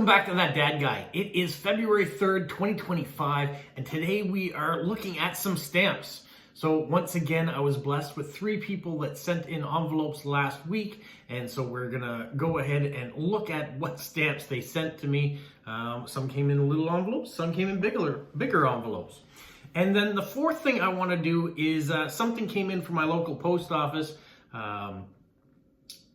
Welcome back to That Dad Guy. It is February 3rd, 2025, and today we are looking at some stamps. So once again, I was blessed with 3 people that sent in envelopes last week, and so we're gonna go ahead and look at what stamps they sent to me. Some came in little envelopes, some came in bigger envelopes. And then the fourth thing I wanna do is something came in from my local post office.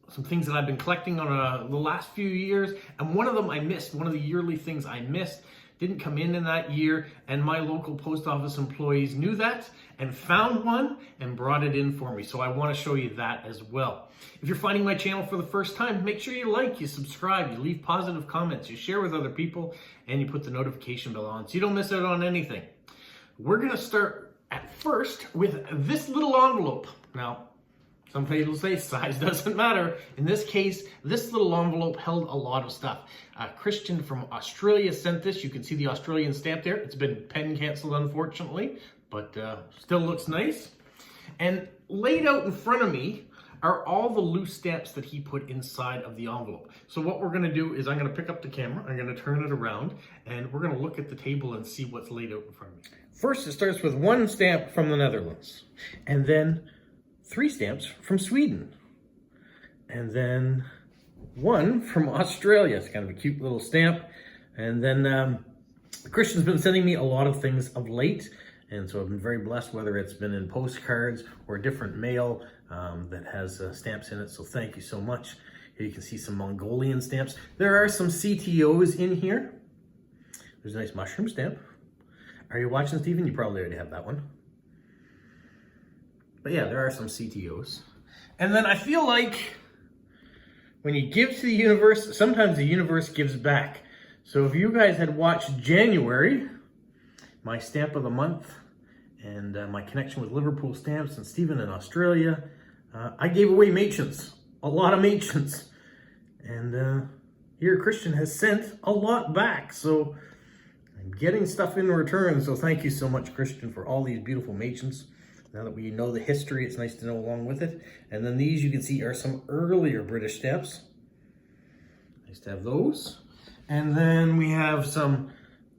Some things that I've been collecting on the last few years, and one of them I missed. One of the yearly things I missed didn't come in that year, and my local post office employees knew that and found one and brought it in for me. So I want to show you that as well. If you're finding my channel for the first time, make sure you like, you subscribe, you leave positive comments, you share with other people, and you put the notification bell on so you don't miss out on anything. We're going to start at first with this little envelope. Now, some people say size doesn't matter. In this case, this little envelope held a lot of stuff. Kristen from Australia sent this. You can see the Australian stamp there. It's been pen canceled, unfortunately, but still looks nice. And laid out in front of me are all the loose stamps that he put inside of the envelope. So what we're gonna do is I'm gonna pick up the camera, I'm gonna turn it around, and we're gonna look at the table and see what's laid out in front of me. First, it starts with 1 stamp from the Netherlands, and then 3 stamps from Sweden, and then 1 from Australia. It's kind of a cute little stamp. And then Christian's been sending me a lot of things of late, and so I've been very blessed, whether it's been in postcards or different mail that has stamps in it, so thank you so much. Here you can see some Mongolian stamps. There are some CTOs in here. There's a nice mushroom stamp. Are you watching, Stephen? You probably already have that one. But yeah, there are some CTOs. And then I feel like when you give to the universe, sometimes the universe gives back. So if you guys had watched January, my stamp of the month, and my connection with Liverpool Stamps and Stephen in Australia, I gave away Monctons, a lot of Monctons. And here Kristen has sent a lot back. So I'm getting stuff in return. So thank you so much, Kristen, for all these beautiful Monctons. Now that we know the history, it's nice to know along with it. And then these you can see are some earlier British stamps. Nice to have those. And then we have some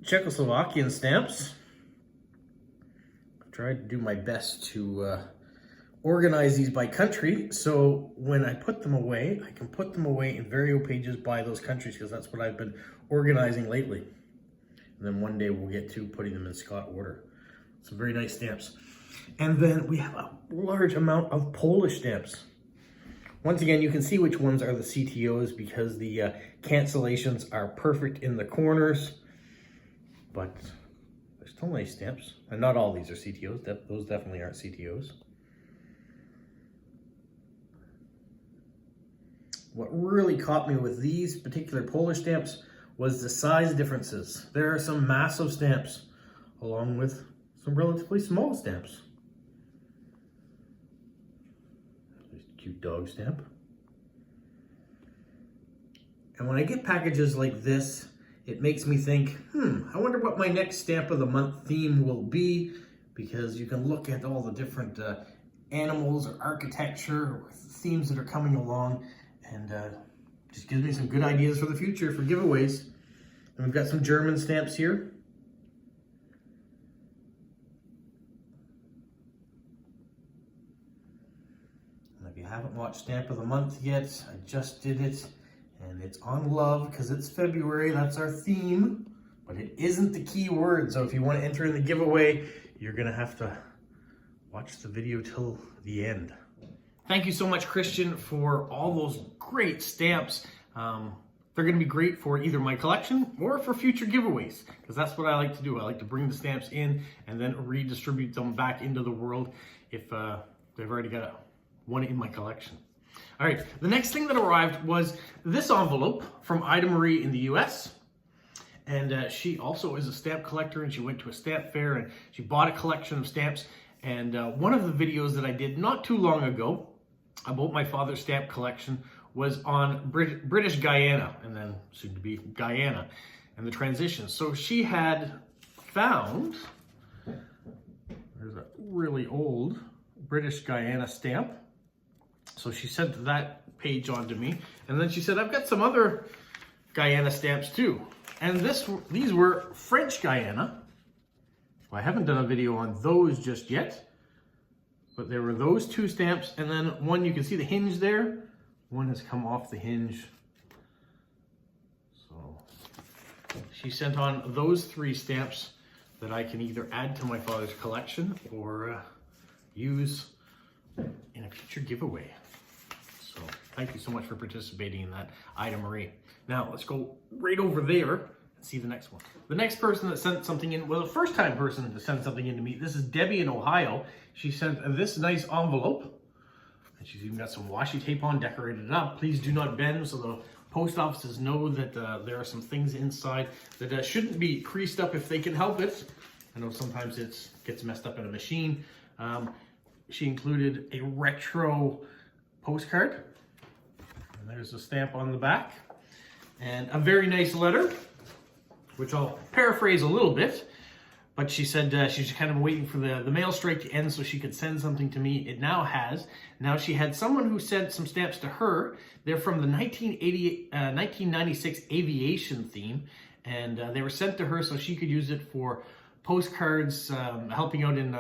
Czechoslovakian stamps. I tried to do my best to organize these by country. So when I put them away, I can put them away in vario pages by those countries, because that's what I've been organizing lately. And then one day we'll get to putting them in Scott order. Some very nice stamps. And then we have a large amount of Polish stamps. Once again, you can see which ones are the CTOs because the cancellations are perfect in the corners. But they're still nice stamps. And not all these are CTOs. Those definitely aren't CTOs. What really caught me with these particular Polish stamps was the size differences. There are some massive stamps along with some relatively small stamps. Cute dog stamp. And when I get packages like this, it makes me think, I wonder what my next stamp of the month theme will be, because you can look at all the different animals or architecture or themes that are coming along, and just gives me some good ideas for the future for giveaways. And we've got some German stamps here. If you haven't watched Stamp of the Month yet, I just did it, and it's on love because it's February. That's our theme, but it isn't the key word. So if you want to enter in the giveaway, you're going to have to watch the video till the end. Thank you so much, Kristen, for all those great stamps. They're going to be great for either my collection or for future giveaways, because that's what I like to do. I like to bring the stamps in and then redistribute them back into the world if they've already got one in my collection. All right, the next thing that arrived was this envelope from Idamarie in the US. And she also is a stamp collector, and she went to a stamp fair and she bought a collection of stamps. And one of the videos that I did not too long ago about my father's stamp collection was on British Guyana, and then soon to be Guyana, and the transition. So she had found, there's a really old British Guyana stamp. So she sent that page on to me, and then she said, I've got some other Guyana stamps too. And these were French Guyana. Well, I haven't done a video on those just yet, but there were those 2 stamps, and then one, you can see the hinge there. One has come off the hinge. So she sent on those 3 stamps that I can either add to my father's collection or use in a future giveaway. So thank you so much for participating in that, Idamarie. Now let's go right over there and see the next one. The next person that sent something in, well, the first time person to send something in to me, this is Debbie in Ohio. She sent this nice envelope, and she's even got some washi tape on, decorated it up. Please do not bend, so the post offices know that there are some things inside that shouldn't be creased up if they can help it. I know sometimes it gets messed up in a machine. She included a retro postcard, and there's a stamp on the back, and a very nice letter, which I'll paraphrase a little bit. But she said she's kind of waiting for the mail strike to end so she could send something to me. It now has. Now she had someone who sent some stamps to her. They're from the 1996 aviation theme, and they were sent to her so she could use it for postcards, helping out in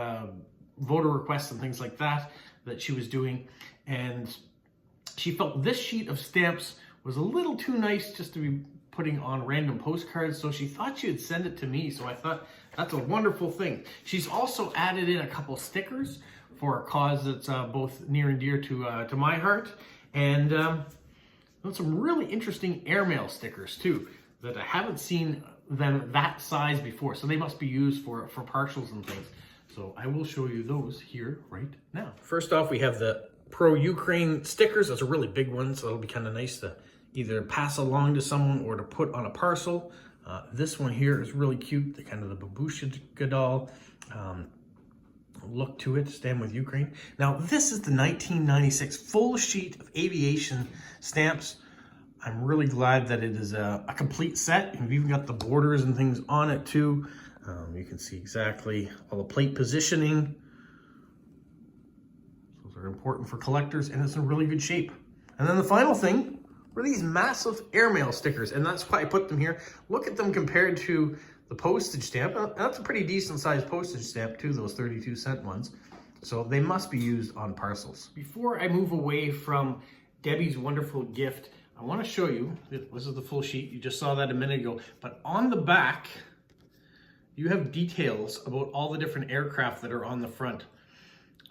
voter requests and things like that she was doing. And she felt this sheet of stamps was a little too nice just to be putting on random postcards, so she thought she'd send it to me. So I thought that's a wonderful thing. She's also added in a couple stickers for a cause that's both near and dear to my heart, and some really interesting airmail stickers too that I haven't seen them that size before, so they must be used for partials and things. So I will show you those here right now. First off, we have the pro-Ukraine stickers. That's a really big one, so it'll be kind of nice to either pass along to someone or to put on a parcel. This one here is really cute, the kind of the babushka doll look to it, Stand with Ukraine. Now this is the 1996 full sheet of aviation stamps. I'm really glad that it is a complete set. We've even got the borders and things on it too. You can see exactly all the plate positioning. Those are important for collectors, and it's in really good shape. And then the final thing were these massive airmail stickers, and that's why I put them here. Look at them compared to the postage stamp. That's a pretty decent sized postage stamp too, those 32-cent ones. So they must be used on parcels. Before I move away from Debbie's wonderful gift, I want to show you, this is the full sheet, you just saw that a minute ago, but on the back, you have details about all the different aircraft that are on the front.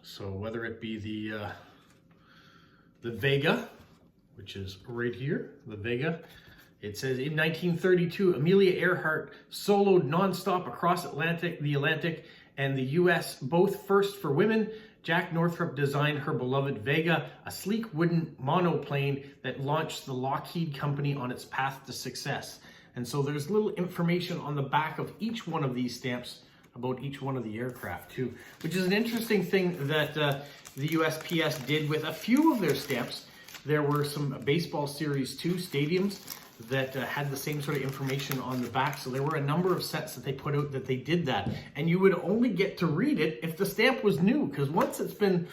So whether it be the Vega, which is right here, the Vega. It says, in 1932, Amelia Earhart soloed nonstop across the Atlantic and the US, both first for women. Jack Northrop designed her beloved Vega, a sleek wooden monoplane that launched the Lockheed Company on its path to success. And so there's little information on the back of each one of these stamps about each one of the aircraft too, which is an interesting thing that the USPS did with a few of their stamps. There were some baseball series 2 stadiums that had the same sort of information on the back. So there were a number of sets that they put out that they did that. And you would only get to read it if the stamp was new, because once it's been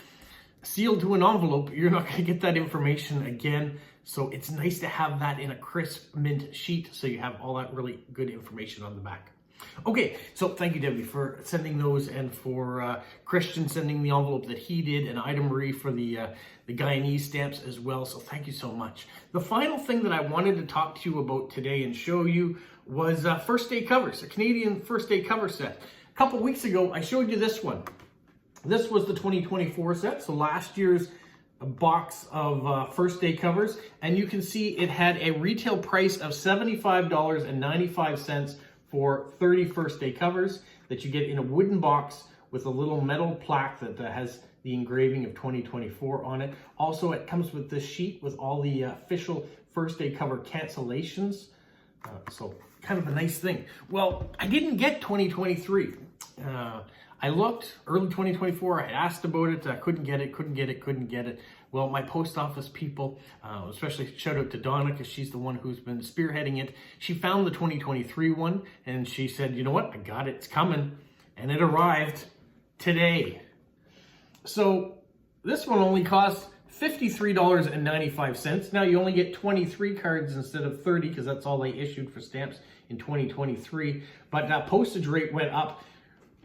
sealed to an envelope, you're not going to get that information again. So it's nice to have that in a crisp mint sheet, so you have all that really good information on the back. Okay, so thank you, Debbie, for sending those, and for Kristen sending the envelope that he did, and Idamarie for the Guyanese stamps as well. So thank you so much. The final thing that I wanted to talk to you about today and show you was first day covers, a Canadian first day cover set. A couple weeks ago, I showed you this one. This was the 2024 set, so last year's box of first day covers, and you can see it had a retail price of $75.95 for 30 first day covers that you get in a wooden box with a little metal plaque that has the engraving of 2024 on it. Also, it comes with this sheet with all the official first day cover cancellations. So kind of a nice thing. Well, I didn't get 2023. I looked early 2024, I asked about it, I couldn't get it. Well, my post office people, especially shout out to Donna, because she's the one who's been spearheading it. She found the 2023 one, and she said, you know what, I got it, it's coming. And it arrived today. So this one only cost $53.95. Now you only get 23 cards instead of 30 because that's all they issued for stamps in 2023. But that postage rate went up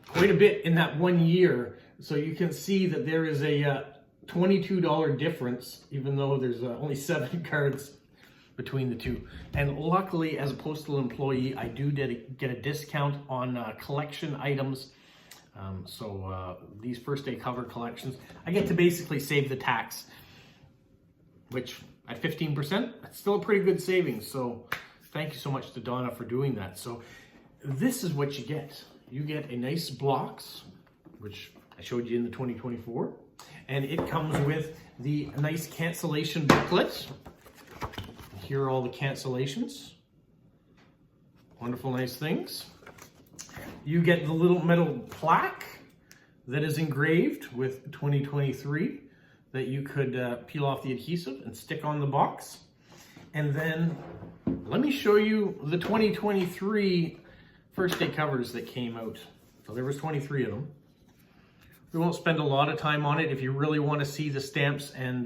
quite a bit in that 1 year. So you can see that there is a $22 difference, even though there's only 7 cards between the two. And luckily, as a postal employee, I do get a discount on collection items. These first day cover collections, I get to basically save the tax, which at 15%, that's still a pretty good savings. So thank you so much to Donna for doing that. So this is what you get. You get a nice box, which I showed you in the 2024, and it comes with the nice cancellation booklet. Here are all the cancellations. Wonderful, nice things. You get the little metal plaque that is engraved with 2023 that you could peel off the adhesive and stick on the box. And then let me show you the 2023 first day covers that came out. So there was 23 of them. We won't spend a lot of time on it. If you really want to see the stamps and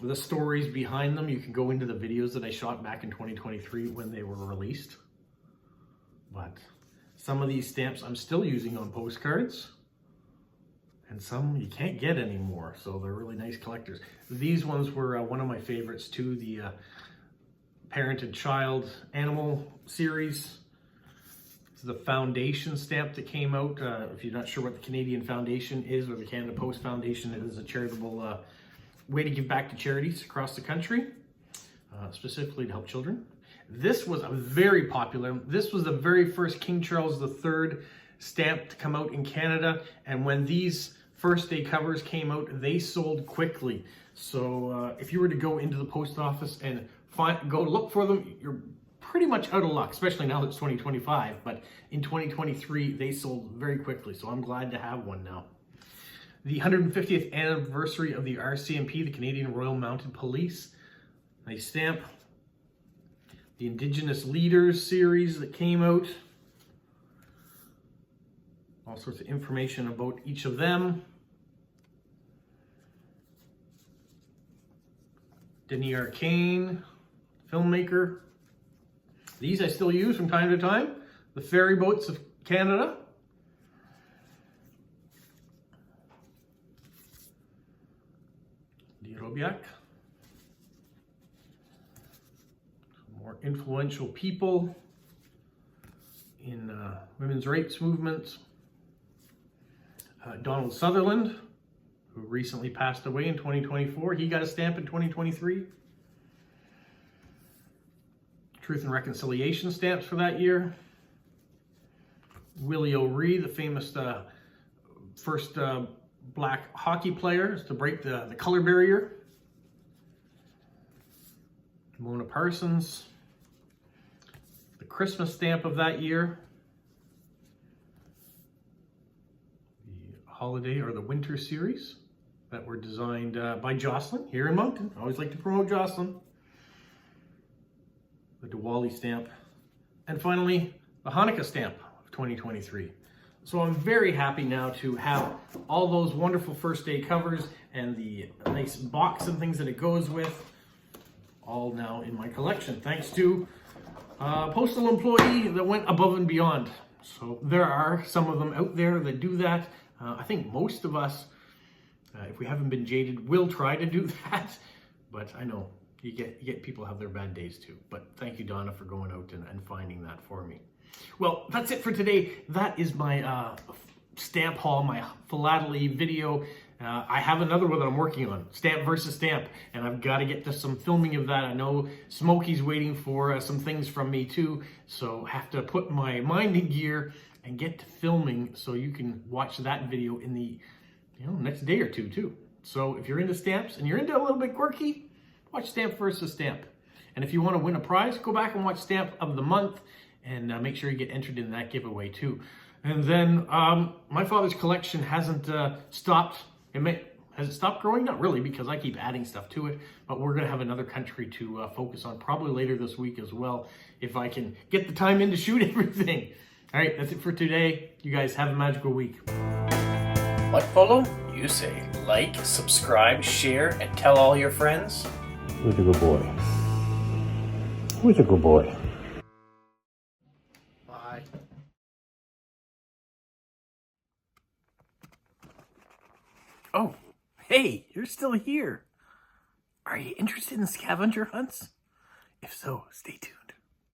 the stories behind them, you can go into the videos that I shot back in 2023 when they were released. But some of these stamps I'm still using on postcards, and some you can't get anymore, so they're really nice collectors. These ones were one of my favorites too, the Parent and Child Animal series. This is the Foundation stamp that came out. If you're not sure what the Canadian Foundation is, or the Canada Post Foundation, it is a charitable way to give back to charities across the country, specifically to help children. This was a very popular. This was the very first King Charles III stamp to come out in Canada, and when these first day covers came out, they sold quickly. So if you were to go into the post office and go look for them, you're pretty much out of luck, especially now that it's 2025. But in 2023, they sold very quickly, so I'm glad to have one now. The 150th anniversary of the RCMP, the Canadian Royal Mounted Police. Nice stamp. The Indigenous Leaders series that came out. All sorts of information about each of them. Denis Arcane, filmmaker. These I still use from time to time. The Ferry Boats of Canada. Robiak. More influential people in women's rights movement. Donald Sutherland, who recently passed away in 2024. He got a stamp in 2023. Truth and Reconciliation stamps for that year. Willie O'Ree, the famous first black hockey players to break the color barrier. Mona Parsons. The Christmas stamp of that year. The holiday or the winter series that were designed by Jocelyn here in Moncton. I always like to promote Jocelyn. The Diwali stamp. And finally, the Hanukkah stamp of 2023. So I'm very happy now to have all those wonderful first day covers and the nice box and things that it goes with, all now in my collection, thanks to a postal employee that went above and beyond. So there are some of them out there that do that. I think most of us, if we haven't been jaded, will try to do that. But I know you get people have their bad days too. But thank you, Donna, for going out and finding that for me. Well, that's it for today. That is my stamp haul, my philately video. I have another one that I'm working on, stamp versus stamp, and I've got to get to some filming of that. I know Smokey's waiting for some things from me too, so have to put my mind in gear and get to filming so you can watch that video in the next day or two too. So if you're into stamps and you're into a little bit quirky, watch Stamp versus Stamp. And if you want to win a prize, go back and watch Stamp of the Month and make sure you get entered in that giveaway too. And then my father's collection hasn't stopped. Has it stopped growing? Not really, because I keep adding stuff to it, but we're going to have another country to focus on probably later this week as well, if I can get the time in to shoot everything. All right, that's it for today. You guys have a magical week. What follow? you say? Like, subscribe, share, and tell all your friends? Who's a good boy? Who's a good boy? Bye. Oh, hey, you're still here. Are you interested in scavenger hunts? If so, stay tuned.